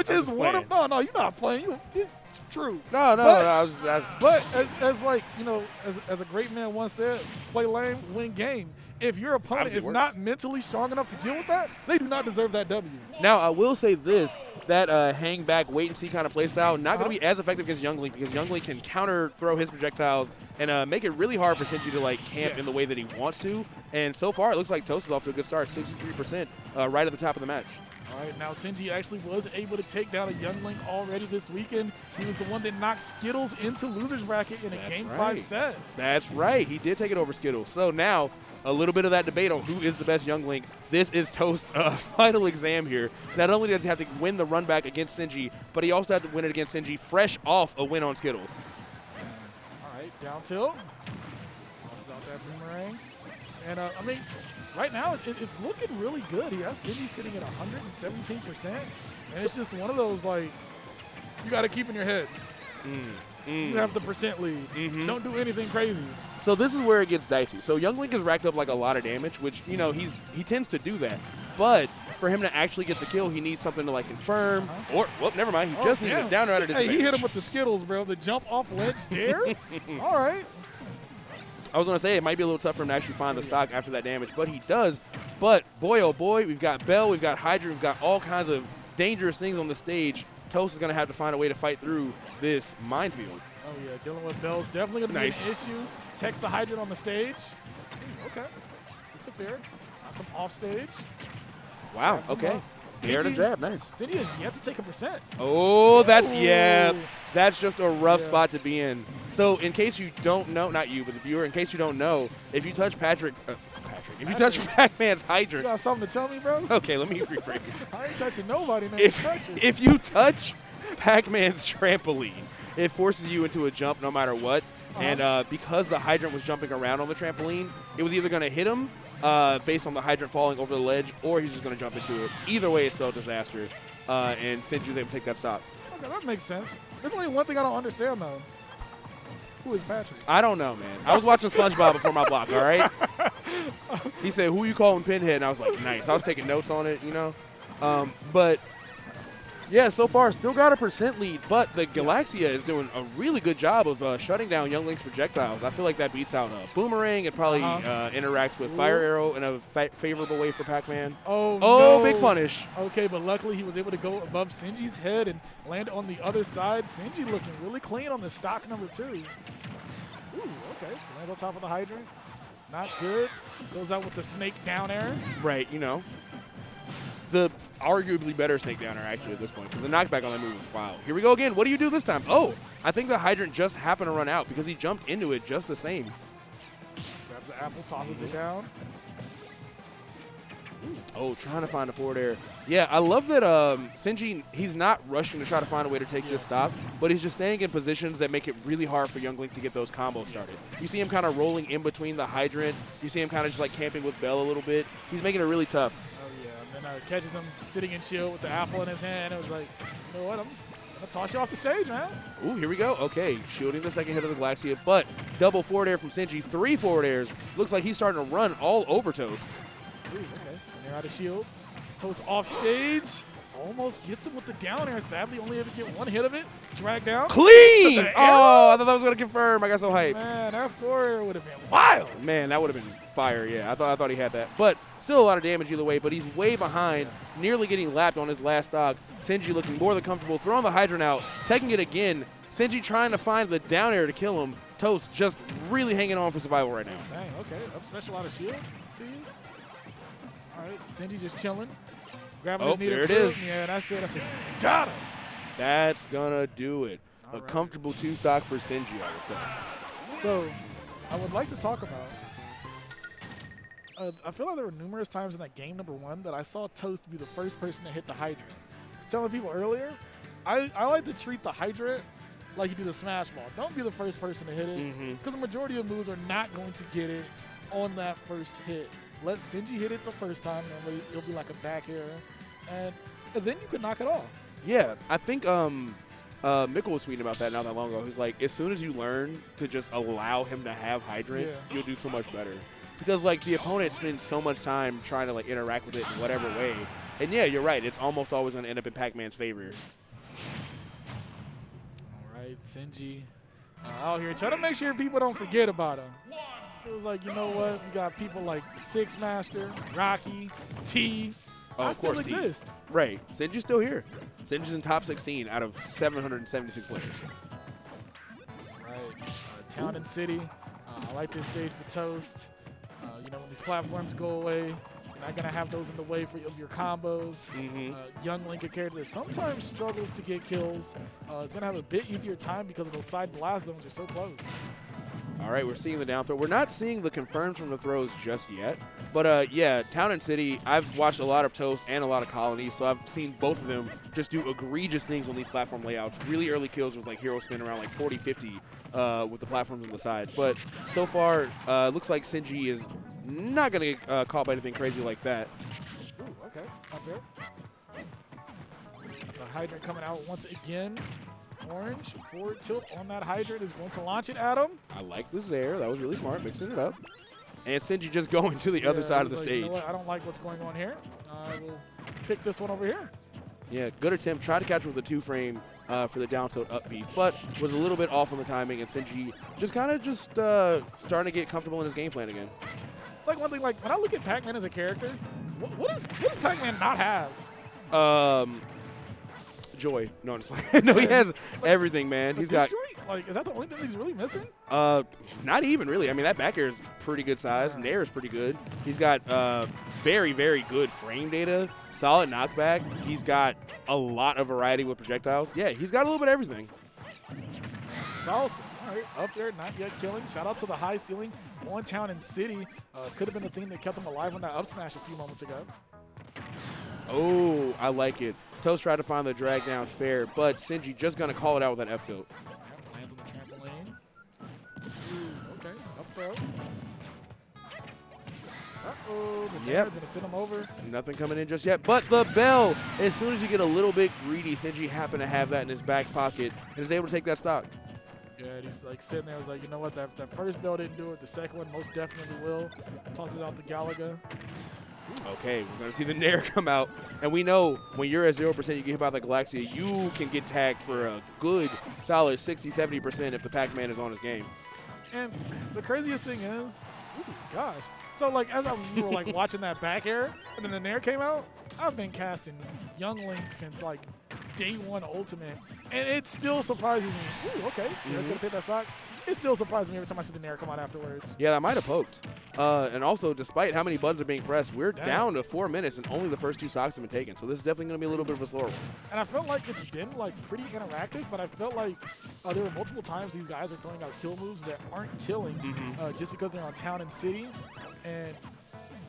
just one of no, you're not playing. True. No, I was But as like, you know, as a great man once said, play lame, win game. If your opponent is not mentally strong enough to deal with that, they do not deserve that W. Now, I will say this, that hang back, wait and see kind of play style, not going to be as effective against Youngling because Youngling can counter throw his projectiles and make it really hard for Sinji to like camp in the way that he wants to. And so far, it looks like Toast is off to a good start, 63% right at the top of the match. All right, now Sinji actually was able to take down a Youngling already this weekend. He was the one that knocked Skittles into loser's bracket in a Game 5 set. That's right. He did take it over Skittles. So now a little bit of that debate on who is the best Youngling. This is Toast's final exam here. Not only does he have to win the run back against Sinji, but he also has to win it against Sinji fresh off a win on Skittles. All right, down tilt. Tosses out that boomerang. And, I mean, right now it's looking really good. He has Sinji sitting at 117%. And it's just one of those, like, you got to keep in your head. You have the percent lead. Don't do anything crazy. So this is where it gets dicey. So Youngling has racked up like a lot of damage, which, you know, he tends to do that. But for him to actually get the kill, he needs something to like confirm. Or, well, never mind. He just needed a down out of disadvantage. Hey, he hit him with the Skittles, bro. The jump off ledge dare. All right. I was going to say it might be a little tough for him to actually find the stock after that damage, but he does. But boy, oh boy, we've got Bell, we've got Hydra, we've got all kinds of dangerous things on the stage. Toast is going to have to find a way to fight through this minefield. Oh, yeah. Dealing with Bell's definitely going to be an issue. Text the Hydrant on the stage. Okay. That's the fair. Some off stage. Wow. Okay. Dare to jab. Nice. Sinji has yet to take a percent. Oh, that's just a rough spot to be in. So in case you don't know, not you, but the viewer, in case you don't know, if you touch if you touch Pac-Man's hydrant. You got something to tell me, bro? Okay, let me rephrase. I ain't touching nobody, man. If you touch Pac-Man's trampoline, it forces you into a jump no matter what. And because the hydrant was jumping around on the trampoline, it was either going to hit him based on the hydrant falling over the ledge, or he's just going to jump into it. Either way, it spelled disaster. And Sinji was able to take that stop. Okay, that makes sense. There's only one thing I don't understand, though. Who is Patrick? I don't know, man. I was watching SpongeBob before my block, all right? He said, who you calling Pinhead? And I was like, nice. I was taking notes on it, you know? But, yeah, so far still got a percent lead, but the Galaxia is doing a really good job of shutting down Youngling's projectiles. I feel like that beats out a Boomerang. It probably interacts with Fire Arrow in a favorable way for Pac-Man. Oh, no. Big punish. Okay, but luckily he was able to go above Sinji's head and land on the other side. Sinji looking really clean on the stock number 2. Ooh, okay. Lands on top of the hydrant. Not good. Goes out with the snake down air. Right, you know. The arguably better snake down air actually at this point because the knockback on that move was wild. Here we go again. What do you do this time? Oh, I think the hydrant just happened to run out because he jumped into it just the same. Grabs the apple, tosses it down. Oh, trying to find a forward air. Yeah, I love that Sinji, he's not rushing to try to find a way to take this stop, but he's just staying in positions that make it really hard for Youngling to get those combos started. You see him kind of rolling in between the hydrant. You see him kind of just like camping with Bell a little bit. He's making it really tough. Oh, yeah. And then catches him sitting in shield with the apple in his hand. It was like, you know what, I'm just going to toss you off the stage, man. Ooh, here we go. Okay, shielding the second hit of the Galaxia, but double forward air from Sinji. 3 forward airs. Looks like he's starting to run all over Toast. Ooh, okay. And they're out of shield. So it's off stage. Almost gets him with the down air. Sadly, only able to get one hit of it. Drag down. Clean! Oh, I thought that was going to confirm. I got so hyped. Man, that forward air would have been wild. Man, that would have been fire, yeah. I thought he had that. But still a lot of damage either way, but he's way behind, nearly getting lapped on his last stock. Sinji looking more than comfortable, throwing the hydrant out, taking it again. Sinji trying to find the down air to kill him. Toast just really hanging on for survival right now. Dang, okay. Up special out of shield. See you. All right, Sinji just chilling. Grabbing his there it is. Yeah, that's it. Got him. That's going to do it. All a comfortable 2 stock for Sinji, I would say. So, I would like to talk about I feel like there were numerous times in that game number 1 that I saw Toast be the first person to hit the hydrant. I was telling people earlier, I like to treat the hydrant like you do the smash ball. Don't be the first person to hit it because the majority of moves are not going to get it on that first hit. Let Sinji hit it the first time, and it'll be like a back air, and then you can knock it off. Yeah, I think Mikkel was tweeting about that not that long ago. He's like, as soon as you learn to just allow him to have hydrant, you'll do so much better. Because like the opponent spends so much time trying to like interact with it in whatever way And yeah, you're right. It's almost always going to end up in Pac-Man's favor. All right, Sinji out here trying to make sure people don't forget about him. It was like, you know what? We got people like Six Master, Rocky, T. Oh, I of still course, T. exist. Right. Sinji's still here. Sinji's in top 16 out of 776 players. Right. Town and City. I like this stage for Toast. You know, when these platforms go away, you're not going to have those in the way of your combos. Young Link, a character that sometimes struggles to get kills, is going to have a bit easier time because of those side blast zones are so close. All right, we're seeing the down throw. We're not seeing the confirms from the throws just yet. But, yeah, Town and City, I've watched a lot of Toast and a lot of Colonies, so I've seen both of them just do egregious things on these platform layouts. Really early kills with, like, hero spin around, like, 40, 50 with the platforms on the side. But so far, looks like Sinji is not going to get caught by anything crazy like that. Ooh, okay. Not fair. The Hydrant coming out once again. Orange forward tilt on that Hydrant is going to launch it at him. I like this there. That was really smart, mixing it up. And Sinji just going to the other side of the stage. You know what? I don't like what's going on here. I will pick this one over here. Yeah, good attempt. Tried to catch with the 2-frame for the down tilt up B, but was a little bit off on the timing, and Sinji just kind of starting to get comfortable in his game plan again. It's like one thing, like when I look at Pac-Man as a character, what does Pac-Man not have? Joy. No, I'm just playing. No, he has everything, man. He's got. Like, is that the only thing he's really missing? Not even really. I mean, that back air is pretty good size. Yeah. Nair is pretty good. He's got very, very good frame data, solid knockback. He's got a lot of variety with projectiles. Yeah, he's got a little bit of everything. Salsa. All right, up there, not yet killing. Shout out to the high ceiling on Town and City. Could have been the thing that kept him alive on that up smash a few moments ago. Oh, I like it. Toast tried to find the drag down fair, but Sinji just going to call it out with that F tilt. Lands on the trampoline. Ooh, okay, up throw. Uh-oh, the Nair's going to send him over. Nothing coming in just yet, but the bell. As soon as you get a little bit greedy, Sinji happened to have that in his back pocket and is able to take that stock. Yeah, he's like sitting there. I was like, you know what? That first bell didn't do it. The second one most definitely will. Tosses out the Galaga. Okay, we're going to see the Nair come out. And we know when you're at 0%, you get hit by the Galaxia, you can get tagged for a good, solid 60-70% if the Pac-Man is on his game. And the craziest thing is, ooh, gosh. So, like, as we were, like, watching that back air, and then the Nair came out, I've been casting Young Link since, like, day one Ultimate, and it still surprises me. Ooh, okay, Nair's going to take that stock. It still surprises me every time I see the Nair come out afterwards. Yeah, that might have poked. And also, despite how many buttons are being pressed, we're down to 4 minutes, and only the first 2 stocks have been taken. So this is definitely going to be a little bit of a slower one. And I felt like it's been like pretty interactive, but I felt like there were multiple times these guys are throwing out kill moves that aren't killing just because they're on Town and City. And,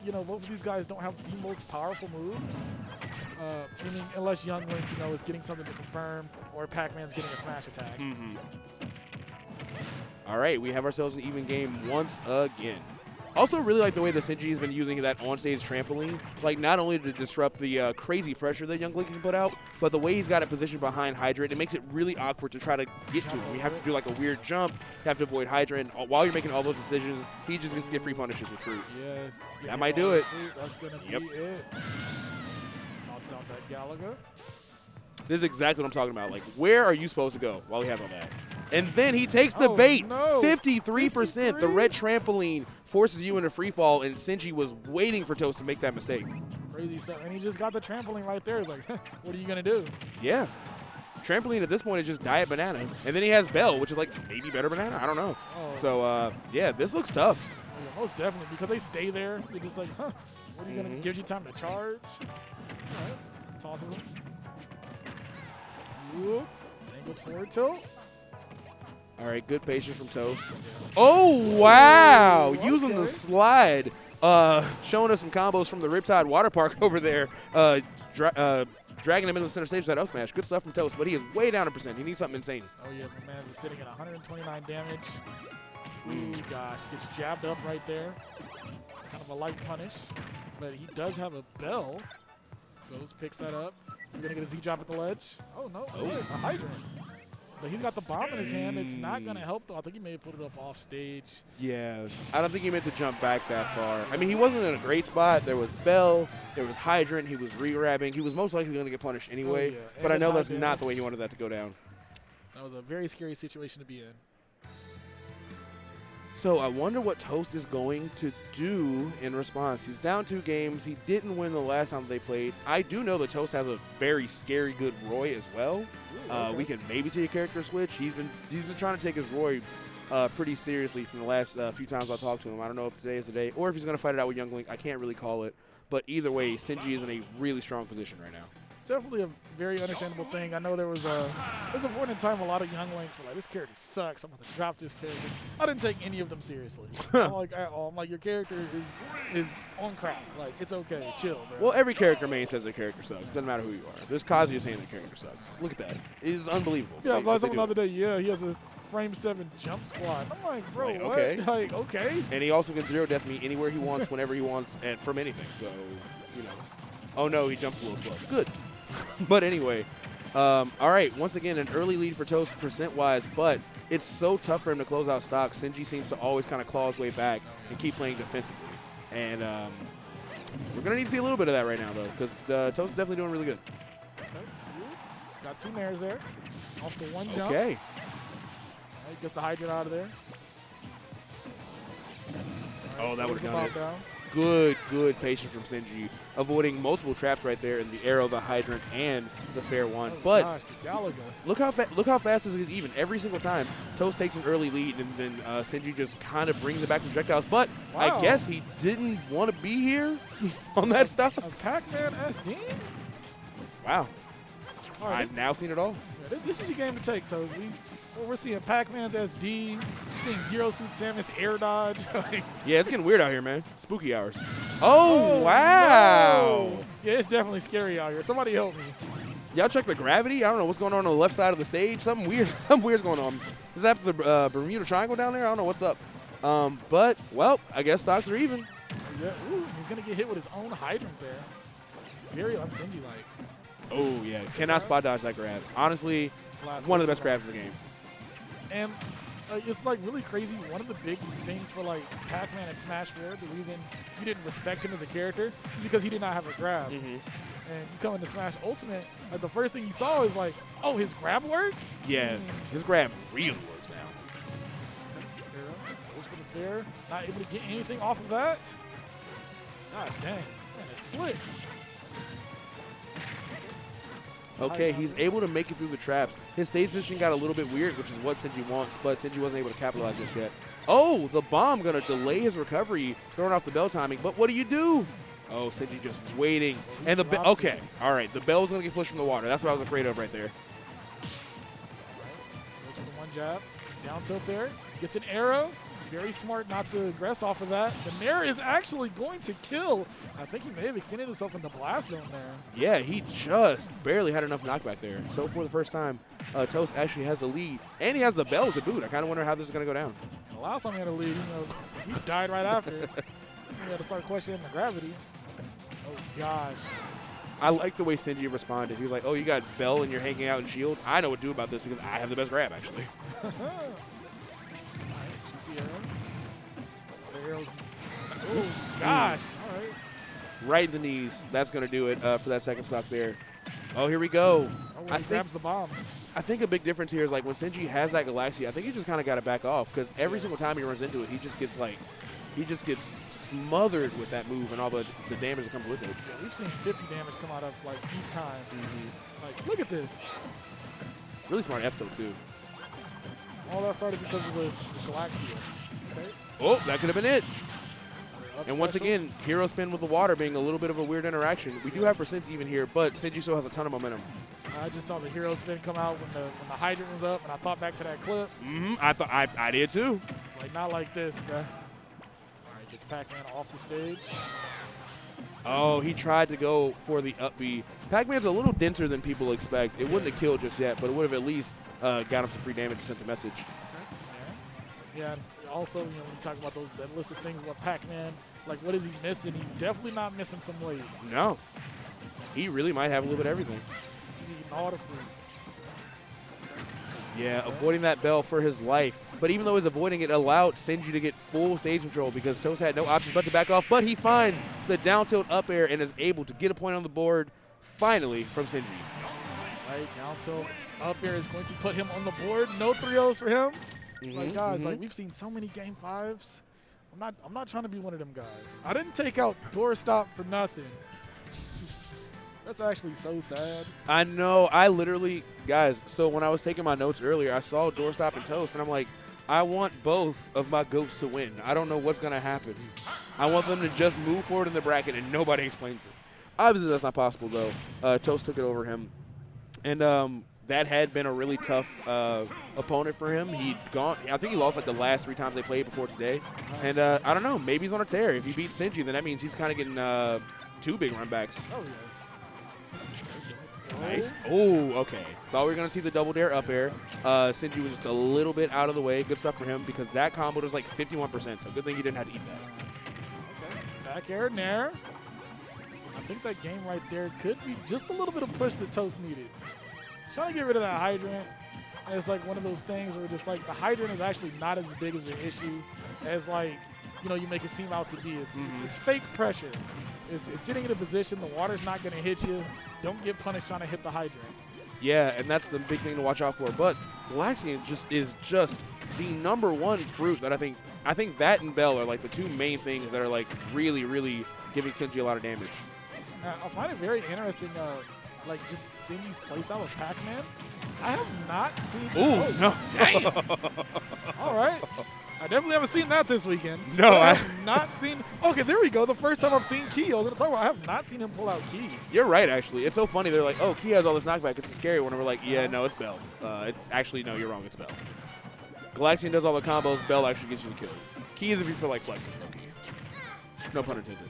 you know, both of these guys don't have the most powerful moves. Meaning, unless Young Link, you know, is getting something to confirm, or Pac-Man's getting a smash attack. All right, we have ourselves an even game once again. Also really like the way that Sinji has been using that on-stage trampoline, like not only to disrupt the crazy pressure that Young Link can put out, but the way he's got it positioned behind Hydrant, it makes it really awkward to try to get to him. You have to do like a weird jump, you have to avoid Hydrant. While you're making all those decisions, he just gets to get free punishes with fruit. Yeah, that might do it. That's going to be it. Tosses out that Galaga. This is exactly what I'm talking about. Like, where are you supposed to go while he has all that? And then he takes the bait. No. 53%. The red trampoline forces you into free fall, and Sinji was waiting for Toast to make that mistake. Crazy stuff. And he just got the trampoline right there. He's like, what are you going to do? Yeah. Trampoline at this point is just Diet Banana. And then he has Bell, which is like maybe better banana. I don't know. Oh. So, yeah, this looks tough. Oh, yeah, most definitely. Because they stay there. They're just like, what are you going to give you time to charge? All right. Tosses him. Whoop. Angled forward tilt. All right, good patience from Toast. Oh, wow. Okay. Using the slide. Showing us some combos from the Riptide water park over there. Dragging him into the center stage with that up smash. Good stuff from Toast, but he is way down a percent. He needs something insane. Oh, yeah. My man's just sitting at 129 damage. Ooh, gosh. Gets jabbed up right there. Kind of a light punish. But he does have a bell. Goes, picks that up. We're going to get a Z-drop at the ledge. Oh, no. Oh. A Hydrant. But he's got the bomb in his hand. It's not going to help, though. I think he may have put it up off stage. Yeah, I don't think he meant to jump back that far. I mean, he wasn't in a great spot. There was Bell, there was Hydrant, he was re-grabbing. He was most likely going to get punished anyway, but I know that's not the way he wanted that to go down. That was a very scary situation to be in. So I wonder what Toast is going to do in response. He's down 2 games. He didn't win the last time they played. I do know that Toast has a very scary good Roy as well. Ooh, okay. We can maybe see a character switch. He's been trying to take his Roy pretty seriously from the last few times I talked to him. I don't know if today is the day or if he's going to fight it out with Young Link. I can't really call it. But either way, Sinji is in a really strong position right now. It's definitely a very understandable thing. I know there was a point in time a lot of young links were like, this character sucks. I'm going to drop this character. I didn't take any of them seriously. I'm like, at all. I'm like, your character is on crack. Like, it's okay. Chill, bro. Well, every character main says their character sucks. It doesn't matter who you are. There's Kazuya saying their character sucks. Look at that. It is unbelievable. Yeah, like someone the other day, yeah, he has a frame 7 jump squad. I'm like, bro, like, what? Okay. Like, okay. And he also can 0-death me anywhere he wants, whenever he wants, and from anything. So, you know. Oh, no, he jumps a little slow. Good. But anyway, all right, once again, an early lead for Toast percent-wise, but it's so tough for him to close out stock. Sinji seems to always kind of claw his way back and keep playing defensively. And we're going to need to see a little bit of that right now, though, because Toast is definitely doing really good. Okay. Got 2 nairs there off the 1 jump. Okay. Right, gets the hydrant out of there. Oh, that would have done it. Down. Good patience from Sinji, avoiding multiple traps right there in the arrow, the hydrant, and the fair one. Oh but gosh, the Galaga. look how fast this is even. Every single time, Toast takes an early lead, and then Sinji just kind of brings it back from projectiles. But wow. I guess he didn't want to be here on that stuff. A Pac-Man SD? Wow. Right, I've now seen it all. Yeah, this is your game to take, Toast. We're seeing Pac-Man's SD, seeing Zero Suit Samus air dodge. Yeah, it's getting weird out here, man. Spooky hours. Oh, wow. No. Yeah, it's definitely scary out here. Somebody help me. Y'all check the gravity? I don't know what's going on the left side of the stage. Something weird's going on. Is that the Bermuda Triangle down there? I don't know what's up. But, well, I guess stocks are even. Yeah, ooh, he's going to get hit with his own hydrant there. Very un-Sinji-like. Oh, yeah. Cannot spot dodge that grab. Honestly, one of the best grabs in the game. And it's like really crazy. One of the big things for like Pac-Man and Smash 4, the reason you didn't respect him as a character is because he did not have a grab. Mm-hmm. And you come into Smash Ultimate, like the first thing you saw is like, oh, his grab works? Yeah, his grab really works now. Goes for the fair. Not able to get anything off of that. Gosh dang. Man, it's slick. Okay, he's able to make it through the traps. His stage position got a little bit weird, which is what Sinji wants, but Sinji wasn't able to capitalize just yet. Oh, the bomb going to delay his recovery, throwing off the bell timing. But what do you do? Oh, Sinji just waiting. And the bell, okay, all right. The bell's going to get pushed from the water. That's what I was afraid of right there. Goes for the 1 jab. Down tilt there. Gets an arrow. Very smart not to aggress off of that. The Nair is actually going to kill. I think he may have extended himself in the blast zone there. Yeah, he just barely had enough knockback there. So for the first time, Toast actually has a lead. And he has the bell to boot. I kind of wonder how this is going to go down. The last time he had a lead, he died right after. So we had to start questioning the gravity. Oh, gosh. I like the way Sinji responded. He was like, oh, you got Bell and you're hanging out in shield? I know what to do about this because I have the best grab, actually. Oh, gosh. All right. Right in the knees. That's going to do it for that second stock there. Oh, here we go. Oh, he grabs the bomb. I think a big difference here is like when Sinji has that Galaxia, I think he just kind of got to back off because every single time he runs into it, he just gets smothered with that move and all the damage that comes with it. Yeah, we've seen 50 damage come out of like each time. Mm-hmm. Like, look at this. Really smart F-tilt too. All that started because of the Galaxia. Okay. Oh, that could have been it. And once again, hero spin with the water being a little bit of a weird interaction. We do have percents even here, but Sinji still has a ton of momentum. I just saw the hero spin come out when the hydrant was up, and I thought back to that clip. I did too. Like, not like this, bruh. All right, gets Pac-Man off the stage. Oh, he tried to go for the up B. Pac-Man's a little denser than people expect. It wouldn't have killed just yet, but it would have at least got him some free damage and sent a message. Yeah. Also, when you talk about that list of things about Pac-Man, like what is he missing? He's definitely not missing some weight. No. He really might have a little bit of everything. He's eating all the food. Yeah, avoiding that bell for his life. But even though he's avoiding it, allowed Sinji to get full stage control because Toast had no options but to back off. But he finds the down tilt up air and is able to get a point on the board finally from Sinji. Right, down tilt up air is going to put him on the board. No 3-0s for him. Like, guys, like, we've seen so many game 5s. I'm not trying to be one of them guys. I didn't take out doorstop for nothing. That's actually so sad. I know. I literally, guys, so when I was taking my notes earlier, I saw doorstop and Toast, and I'm like, I want both of my GOATs to win. I don't know what's going to happen. I want them to just move forward in the bracket and nobody explains it. Obviously, that's not possible, though. Toast took it over him. And that had been a really tough opponent for him. He'd gone, I think he lost like the last 3 times they played before today. And I don't know, maybe he's on a tear. If he beats Sinji, then that means he's kind of getting 2 big run backs. Oh, yes. Nice. Oh, okay. Thought we were going to see the double dare up air. Sinji was just a little bit out of the way. Good stuff for him because that combo was like 51%, so good thing he didn't have to eat that. Okay. Back air, nair. I think that game right there could be just a little bit of push that Toast needed. Trying to get rid of that hydrant. And it's like one of those things where just like the hydrant is actually not as big as an issue as like, you know, you make it seem out to be. It's fake pressure. It's sitting in a position. The water's not going to hit you. Don't get punished trying to hit the hydrant. Yeah, and that's the big thing to watch out for. But Galaxian is just the #1 fruit that I think that and Bell are like the 2 main things that are like really, really giving Sinji a lot of damage. I find it very interesting, like just Sinji's playstyle of Pac-Man. I have not seen. Ooh, no, dang. All right. I definitely haven't seen that this weekend. No, I have not seen. Okay, there we go. The first time I've seen Key. I was going to talk about. I have not seen him pull out Key. You're right, actually. It's so funny. They're like, oh, Key has all this knockback. It's a scary one. And we're like, yeah, no, it's Bell. It's actually, no, you're wrong. It's Bell. Galaxian does all the combos. Bell actually gets you the kills. Key is if you feel like flexing. No pun intended.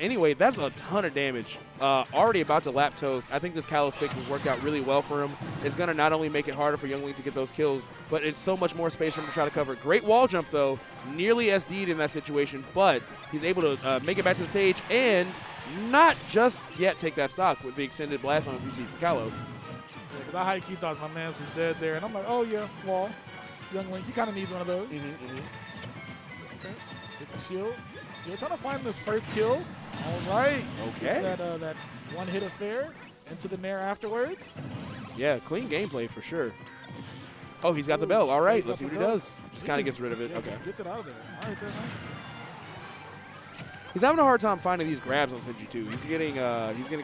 Anyway, that's a ton of damage. Already about to lap Toast. I think this Kalos pick has worked out really well for him. It's going to not only make it harder for Youngling to get those kills, but it's so much more space for him to try to cover. Great wall jump, though. Nearly SD'd in that situation, but he's able to make it back to the stage and not just yet take that stock with the extended blast on VC for Kalos. Yeah, because I high-key thought my man was dead there, and I'm like, oh, yeah, wall. Youngling, he kind of needs one of those. Okay. Hit the shield. Still trying to find this first kill. All right. Okay. Gets that one-hit affair into the nair afterwards. Yeah, clean gameplay for sure. Oh, he's got the bell. All right, let's see what he does. Just kind of gets rid of it. Yeah, okay. Just gets it out of there. All right, there, man. He's having a hard time finding these grabs on Sinji too. He's getting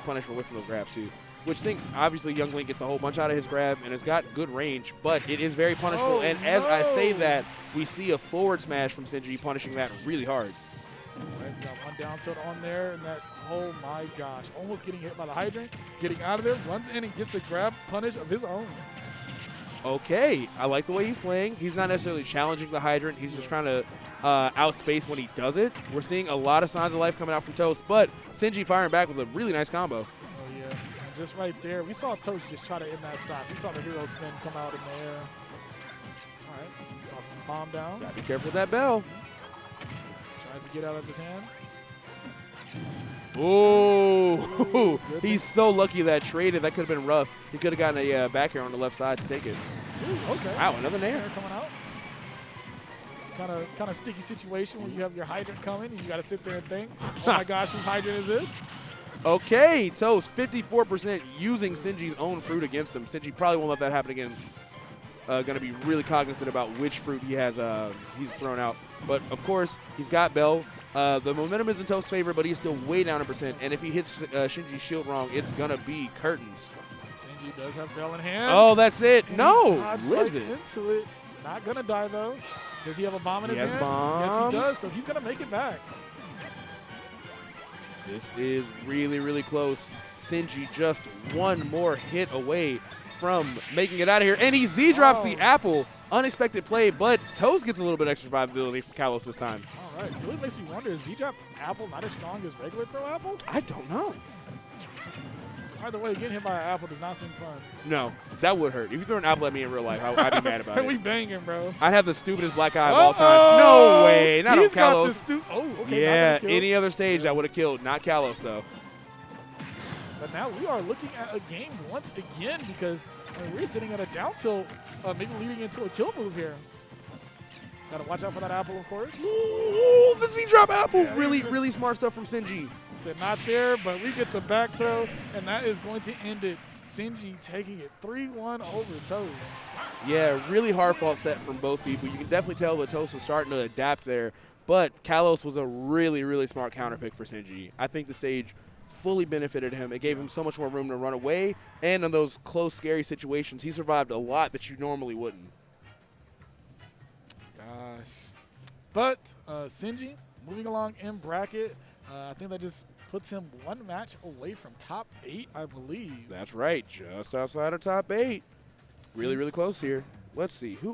punished for whiffing those grabs too. Which thinks obviously Youngling gets a whole bunch out of his grab and has got good range, but it is very punishable. And as I say that, we see a forward smash from Sinji punishing that really hard. All right, we got one down tilt on there, and that, oh my gosh, almost getting hit by the hydrant, getting out of there, runs in and gets a grab punish of his own. Okay, I like the way he's playing. He's not necessarily challenging the hydrant. He's just trying to outspace when he does it. We're seeing a lot of signs of life coming out from Toast, but Sinji firing back with a really nice combo. Oh, yeah. And just right there, we saw Toast just try to end that stop. We saw the hero spin come out in the air. All right, tossing the bomb down. Gotta be careful with that bell. Tries to get out of his hand. Ooh, he's so lucky that traded. That could have been rough. He could have gotten a back air on the left side to take it. Ooh, okay. Wow, another nair coming out. It's kind of sticky situation where you have your hydrant coming and you got to sit there and think, oh my gosh, whose hydrant is this? Okay, Toast 54% using Sinji's own fruit against him. Sinji probably won't let that happen again. Going to be really cognizant about which fruit he has he's thrown out. But, of course, he's got Bell. The momentum is in Toast's favor, but he's still way down in percent. And if he hits Shinji's shield wrong, it's going to be curtains. Sinji does have Bell in hand. Oh, that's it. And no, lives lives it. Into it. Not going to die, though. Does he have a bomb in his hand? He has bomb. Yes, he does. So he's going to make it back. This is really, really close. Sinji just one more hit away from making it out of here. And he Z-drops the apple. Unexpected play, but Toast gets a little bit extra survivability from Kalos this time. All right. It really makes me wonder, is Z-drop apple not as strong as regular pro apple? I don't know. Either way, getting hit by an apple does not seem fun. No, that would hurt. If you throw an apple at me in real life, I'd be mad about it. We banging, bro. I'd have the stupidest black eye of all time. No way. Not on Kalos. Oh, okay. Yeah, any other stage I would have killed. Not Kalos, though. That but now we are looking at a game once again because we're sitting at a down tilt, maybe leading into a kill move here. Got to watch out for that apple, of course. Ooh, the Z-drop apple. Yeah, really smart stuff from Sinji. Said not there, but we get the back throw, and that is going to end it. Sinji taking it 3-1 over Toast. Yeah, really hard-fought set from both people. You can definitely tell that Toast was starting to adapt there, but Kalos was a really smart counter pick for Sinji. I think the stage fully benefited him. It gave him so much more room to run away, and in those close, scary situations, he survived a lot that you normally wouldn't. Gosh. But Sinji, moving along in bracket, I think that just puts him one match away from top 8, I believe. That's right, just outside of top 8. Really close here. Let's see. Who